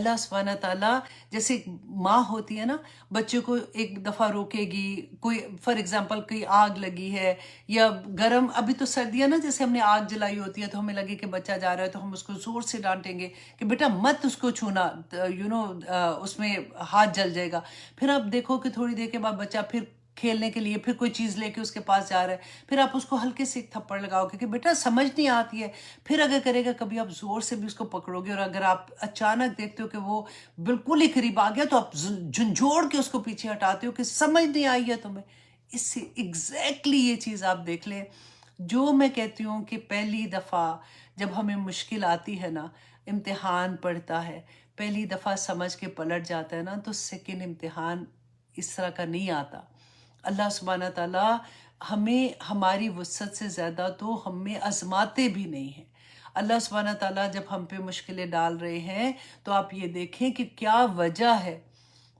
अल्लाह सुब्हानह ताला जैसे एक माँ होती है ना, बच्चे को एक दफ़ा रोकेगी, कोई फॉर एग्जांपल कोई आग लगी है या गरम, अभी तो सर्दियाँ ना, जैसे हमने आग जलाई होती है तो हमें लगे कि बच्चा जा रहा है तो हम उसको ज़ोर से डांटेंगे कि बेटा मत उसको छूना, उसमें हाथ जल जाएगा। फिर आप देखो कि थोड़ी देर के बाद बच्चा फिर खेलने के लिए फिर कोई चीज़ लेके उसके पास जा रहा है, फिर आप उसको हल्के से एक थप्पड़ लगाओगे कि बेटा समझ नहीं आती है। फिर अगर करेगा, कभी आप जोर से भी उसको पकड़ोगे और अगर आप अचानक देखते हो कि वो बिल्कुल ही करीब आ गया तो आप झंझोड़ के उसको पीछे हटाते हो कि समझ नहीं आई है तुम्हें। इससे एग्जैक्टली ये चीज़ आप देख लें। जो मैं कहती हूँ कि पहली दफ़ा जब हमें मुश्किल आती है ना, इम्तिहान पड़ता है, पहली दफ़ा समझ के पलट जाता है ना, तो सेकंड इम्तिहान इस तरह का नहीं आता। अल्लाह सुब्हाना ताला हमें हमारी वुसअत से ज़्यादा तो हमें आजमाते भी नहीं हैं। अल्लाह सुब्हाना ताला जब हम पे मुश्किलें डाल रहे हैं तो आप ये देखें कि क्या वजह है,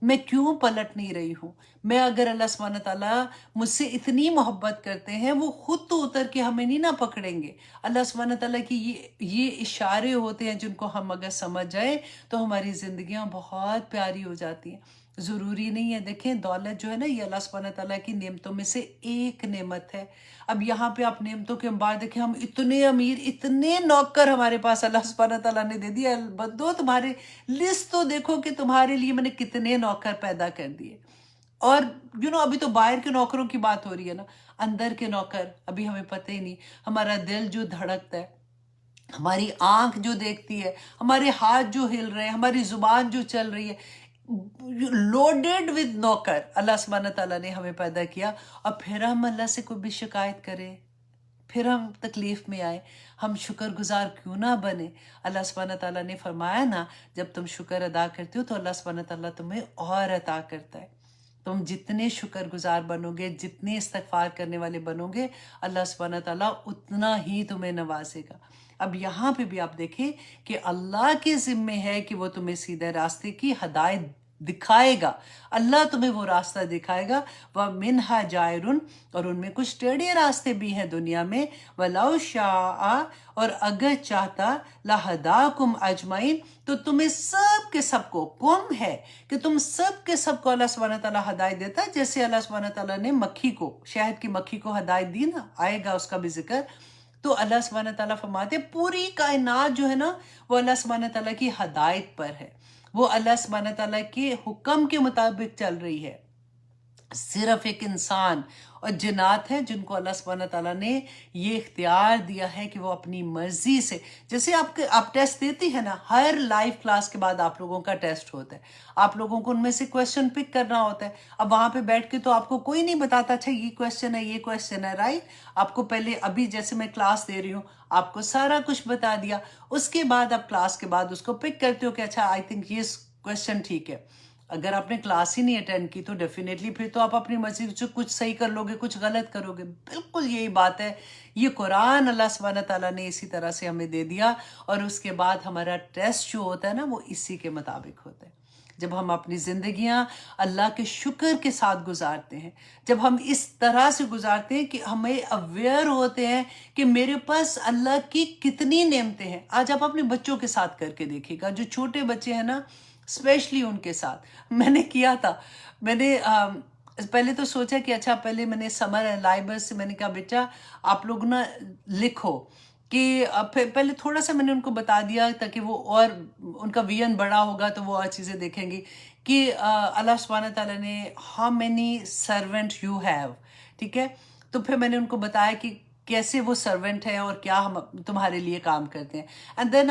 मैं क्यों पलट नहीं रही हूँ। मैं अगर अल्लाह सुब्हाना ताला मुझसे इतनी मोहब्बत करते हैं, वो खुद तो उतर के हमें नहीं ना पकड़ेंगे। अल्लाह सुब्हाना ताला की ये इशारे होते हैं जिनको हम अगर समझ जाए तो हमारी ज़िंदगियाँ बहुत प्यारी हो जाती हैं। ज़रूरी नहीं है, देखें दौलत जो है ना, ये अल्लाह सुब्हाना ताला की नेमतों में से एक नेमत है। अब यहाँ पे आप नेमतों के अंबार देखें, हम इतने अमीर, इतने नौकर हमारे पास अल्लाह सुब्हाना ताला ने दे दिया। बंदो तुम्हारे लिस्ट तो देखो कि तुम्हारे लिए मैंने कितने नौकर पैदा कर दिए। और अभी तो बाहर के नौकरों की बात हो रही है ना, अंदर के नौकर अभी हमें पता ही नहीं। हमारा दिल जो धड़कता है, हमारी आंख जो देखती है, हमारे हाथ जो हिल रहे हैं, हमारी जुबान जो चल रही है, लोडेड विद नौकर अल्लाह सुब्हाना ताला ने हमें पैदा किया। और फिर हम अल्लाह से कोई भी शिकायत करें, फिर हम तकलीफ में आए, हम शुक्रगुजार क्यों ना बने। अल्लाह सुब्हाना ताला ने फरमाया ना, जब तुम शुक्र अदा करते हो तो अल्लाह सुब्हाना ताला तुम्हें और अता करता है। तुम जितने शुक्रगुजार बनोगे, जितने इस्तगफार करने वाले बनोगे, अल्लाह सुब्हाना ताला उतना ही तुम्हें नवाजेगा। अब यहाँ पे भी आप देखें कि अल्लाह के ज़िम्मे है कि वो तुम्हें सीधे रास्ते की हदायत दिखाएगा। अल्लाह तुम्हें वो रास्ता दिखाएगा। व मिनहा जायरुन, और उनमें कुछ टेढ़े रास्ते भी हैं दुनिया में। वलाउ शाआ, और अगर चाहता, लहदाकुम अजमाइन, तो तुम्हें सब के सबको, कुम है कि तुम सब के सबको अल्लाह सुब्हाना ताला हदायत देता है। जैसे अल्लाह सुब्हाना ताला ने मक्खी को, शहद की मक्खी को हदायत दी ना, आएगा उसका भी जिक्र। तो अल्लाह सुब्हाना ताला फरमाते पूरी कायनात जो है ना, वो अल्लाह सुब्हाना ताला की हदायत पर है, वो अल्लाह सुब्हाना ताला के हुक्म के मुताबिक चल रही है। सिर्फ एक इंसान और जिन्नात है जिनको अल्लाह सुब्हाना ताला ने ये इख्तियार दिया है कि वो अपनी मर्जी से, जैसे आप टेस्ट देती है ना, हर लाइव क्लास के बाद आप लोगों का टेस्ट होता है, आप लोगों को उनमें से क्वेश्चन पिक करना होता है। अब वहां पे बैठ के तो आपको कोई नहीं बताता अच्छा ये क्वेश्चन है, ये क्वेश्चन है, राइट। आपको पहले, अभी जैसे मैं क्लास दे रही हूँ, आपको सारा कुछ बता दिया, उसके बाद आप क्लास के बाद उसको पिक करते हो कि अच्छा आई थिंक ये क्वेश्चन ठीक है। अगर आपने क्लास ही नहीं अटेंड की तो डेफिनेटली फिर तो आप अपनी मर्जी से कुछ सही कर लोगे, कुछ गलत करोगे। बिल्कुल यही बात है। ये कुरान अल्लाह सुब्हाना ताला ने इसी तरह से हमें दे दिया, और उसके बाद हमारा टेस्ट जो होता है ना, वो इसी के मुताबिक होता है। जब हम अपनी ज़िंदगियां अल्लाह के शुक्र के साथ गुजारते हैं, जब हम इस तरह से गुजारते हैं कि हमें अवेयर होते हैं कि मेरे पास अल्लाह की कितनी नेमतें हैं। आज आप अपने बच्चों के साथ करके देखिएगा, जो छोटे बच्चे हैं ना, स्पेशली उनके साथ मैंने किया था। मैंने पहले तो सोचा कि अच्छा, पहले मैंने समर लाइब्रेरी से मैंने कहा बेटा आप लोग ना लिखो कि पहले थोड़ा सा मैंने उनको बता दिया ताकि वो और उनका विजन बड़ा होगा तो वो और चीज़ें देखेंगी कि अल्लाह सुब्हाना ताला ने how many servant you have, ठीक है। तो फिर मैंने उनको बताया कि कैसे वो सर्वेंट है और क्या हम तुम्हारे लिए काम करते हैं। एंड देन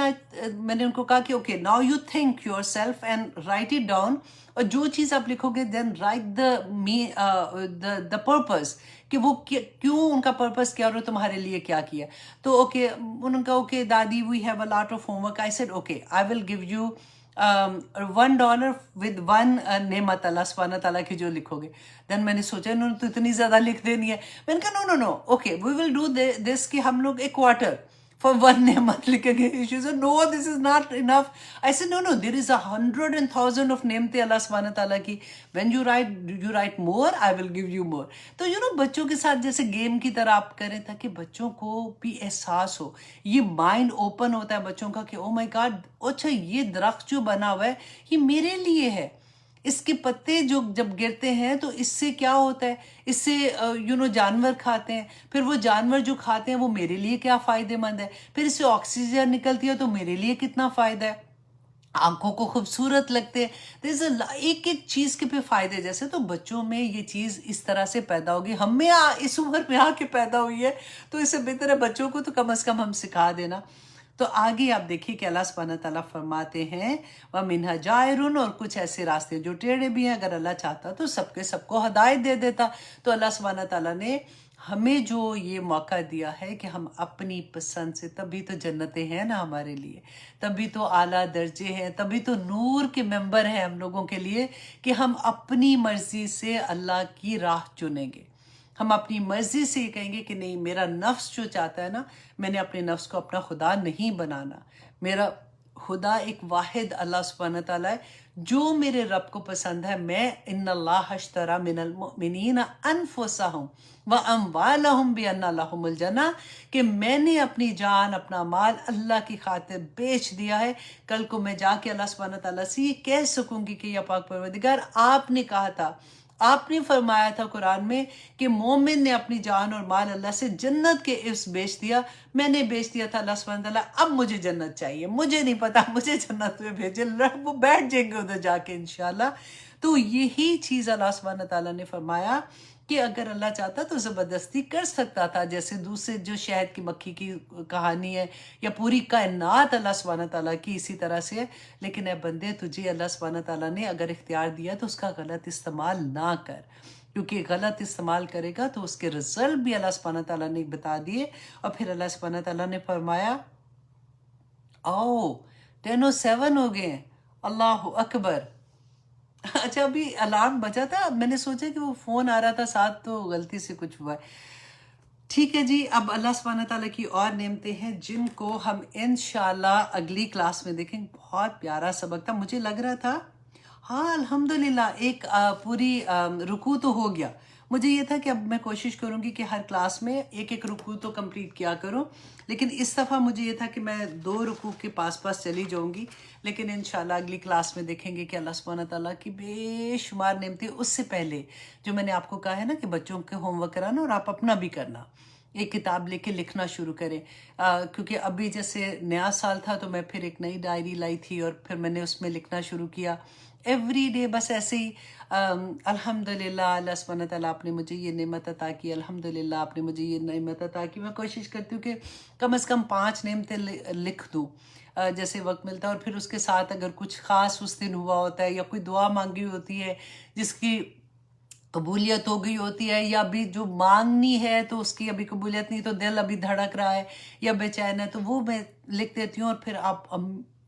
मैंने उनको कहा कि okay now you think your self and right it down, और जो चीज़ आप लिखोगे देन राइट द पर्पस, कि वो क्यों, उनका पर्पस क्या और तुम्हारे लिए क्या किया। तो ओके, उनका ओके दादी we have a lot of homework. I said okay I will give you $1 with one नेमत अल्लाह सुब्हाना ताला की जो लिखोगे। देन मैंने सोचा इन्होंने तो इतनी ज़्यादा लिख देनी है। मैंने कहा no no no, okay we will do this कि हम लोग एक क्वार्टर for one name मत लिखेंगे. She said, no, this is not enough. I said, no, there is 100 and 1,000 of name थे अल्लाह सुब्हान ताला की. When you write more, I will give you more. तो बच्चों के साथ जैसे गेम की तरह आप करें ताकि बच्चों को भी एहसास हो, ये माइंड ओपन होता है बच्चों का कि ओ माय गॉड, अच्छा ये दरख्त जो बना हुआ है ये मेरे लिए है, इसके पत्ते जो जब गिरते हैं तो इससे क्या होता है, इससे जानवर खाते हैं, फिर वो जानवर जो खाते हैं वो मेरे लिए क्या फ़ायदेमंद है, फिर इससे ऑक्सीजन निकलती है तो मेरे लिए कितना फ़ायदा है, आंखों को खूबसूरत लगते हैं. एक एक चीज़ के पे फ़ायदे. जैसे तो बच्चों में ये चीज़ इस तरह से पैदा होगी. हम में इस उम्र में आके पैदा हुई है तो इससे बेहतर है बच्चों को तो कम से कम हम सिखा देना. तो आगे आप देखिए कि अल्लाह सुब्हानहू तआला फरमाते हैं व मिन्हा जायरुन, और कुछ ऐसे रास्ते जो टेढ़े भी हैं, अगर अल्लाह चाहता तो सबको हिदायत दे देता. तो अल्लाह सुब्हानहू तआला ने हमें जो ये मौका दिया है कि हम अपनी पसंद से, तभी तो जन्नतें हैं ना हमारे लिए, तभी तो आला दर्जे हैं, तभी तो नूर के मेंबर हैं हम लोगों के लिए कि हम अपनी मर्जी से अल्लाह की राह चुनेंगे. हम अपनी मर्जी से ये कहेंगे कि नहीं, मेरा नफ्स जो चाहता है ना, मैंने अपने नफ्स को अपना खुदा नहीं बनाना. मेरा खुदा एक वाहिद अल्लाह सुब्हानहू तआला है, जो मेरे रब को पसंद है. मैं इन्नल्लाह अश्तरा मिनल मुमिनीना अनफुसहुम व अमवालहुम बिअन्ना लहुमुल जन्नह, कि मैंने अपनी जान, अपना माल अल्लाह की खातिर बेच दिया है. कल को मैं जाके अल्लाह सुब्हानहू तआला से ये कह सकूंगी कि या पाक परवरदिगार, आपने कहा था, आपने फरमाया था कुरान में कि मोमिन ने अपनी जान और माल अल्लाह से जन्नत के इफ्स बेच दिया. मैंने बेच दिया था अल्लाह सुब्हानहू तआला, अब मुझे जन्नत चाहिए. मुझे नहीं पता, मुझे जन्नत में भेजे, वो बैठ जाएंगे उधर जाके इंशाल्लाह. तो यही चीज़ अल्लाह सुब्हानहू तआला ने फरमाया कि अगर अल्लाह चाहता तो ज़बरदस्ती कर सकता था. जैसे दूसरे जो शहद की मक्खी की कहानी है, या पूरी कायनात अल्लाह सुब्हानहू तआला की इसी तरह से है. लेकिन ए बंदे, तुझे अल्लाह सुब्हानहू तआला ने अगर इख्तियार दिया तो उसका गलत इस्तेमाल ना कर, क्योंकि गलत इस्तेमाल करेगा तो उसके रिजल्ट भी अल्लाह सुब्हानहू तआला ने बता दिए. और फिर अल्लाह सुब्हानहू तआला ने फरमाया, ओ 10:07 हो गए, अल्लाह अकबर. अच्छा, अभी अलार्म बजा था, मैंने सोचा कि वो फ़ोन आ रहा था साथ, तो गलती से कुछ हुआ है. ठीक है जी. अब अल्लाह सुब्हानहू तआला की और नेमतें हैं जिनको हम इंशाल्लाह अगली क्लास में देखेंगे. बहुत प्यारा सबक था, मुझे लग रहा था. हाँ, अल्हम्दुलिल्लाह एक पूरी रुकू तो हो गया. मुझे ये था कि अब मैं कोशिश करूँगी कि हर क्लास में एक एक रुकू तो कंप्लीट किया करूँ, लेकिन इस दफ़ा मुझे ये था कि मैं 2 रुकू के पास चली जाऊँगी. लेकिन इंशाल्लाह अगली क्लास में देखेंगे कि अल्लाह सुब्हानहू तआला की बेशुमार नेमतें. उससे पहले जो मैंने आपको कहा है ना कि बच्चों के होमवर्क कराना और आप अपना भी करना, एक किताब लेके लिखना शुरू करें. क्योंकि अभी जैसे नया साल था तो मैं फिर एक नई डायरी लाई थी और फिर मैंने उसमें लिखना शुरू किया एवरी डे. बस ऐसे ही अल्हम्दुलिल्लाह, अल्लाह सुब्हानहू तआला आपने मुझे ये नेमत अता की, अल्हम्दुलिल्लाह आपने मुझे ये नेमत अता की. मैं कोशिश करती हूँ कि कम से कम 5 नेमतें लिख दूँ जैसे वक्त मिलता है. और फिर उसके साथ अगर कुछ ख़ास उस दिन हुआ होता है या कोई दुआ मांगी होती है जिसकी कबूलियत हो गई होती है, या अभी जो मांगनी है तो उसकी अभी कबूलियत नहीं, तो दिल अभी धड़क रहा है या बेचैन है, तो वो मैं लिख देती हूँ. और फिर आप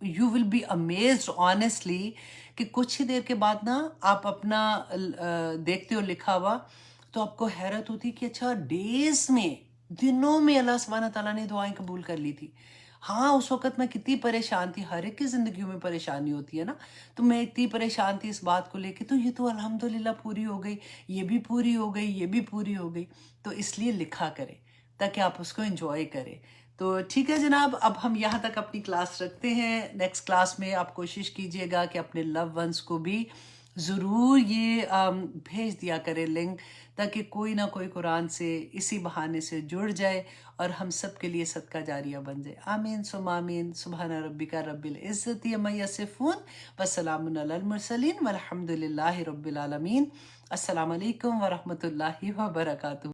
you will be amazed honestly कि कुछ ही देर के बाद ना आप अपना देखते हो लिखा हुआ, तो आपको हैरत होती कि अच्छा, डेज में, दिनों में अल्लाह सुब्हानहू तआला ने दुआएं कबूल कर ली थी. हाँ, उस वक़्त मैं कितनी परेशान थी. हर एक की ज़िंदगी में परेशानी होती है ना, तो मैं इतनी परेशान थी इस बात को लेके, तो ये तो अल्हम्दुलिल्लाह पूरी हो गई, ये भी पूरी हो गई, ये भी पूरी हो गई. तो इसलिए लिखा करें ताकि आप उसको एंजॉय करें. तो ठीक है जनाब, अब हम यहाँ तक अपनी क्लास रखते हैं. नेक्स्ट क्लास में आप कोशिश कीजिएगा कि अपने लव वंस को भी ज़रूर ये भेज दिया करें लिंक, ताकि कोई ना कोई कुरान से इसी बहाने से जुड़ जाए और हम सब के लिए सदका जारिया बन जाए. आमीन सुम आमीन. सुब्हान रब्बिका रब्बिल इज़्ज़ति अम्मा यसिफून व सलामुन अलल मुरसलीन वल्हम्दुलिल्लाहि रब्बिल आलमीन. अस्सलामु अलैकुम व रहमतुल्लाहि व बरकातुहू.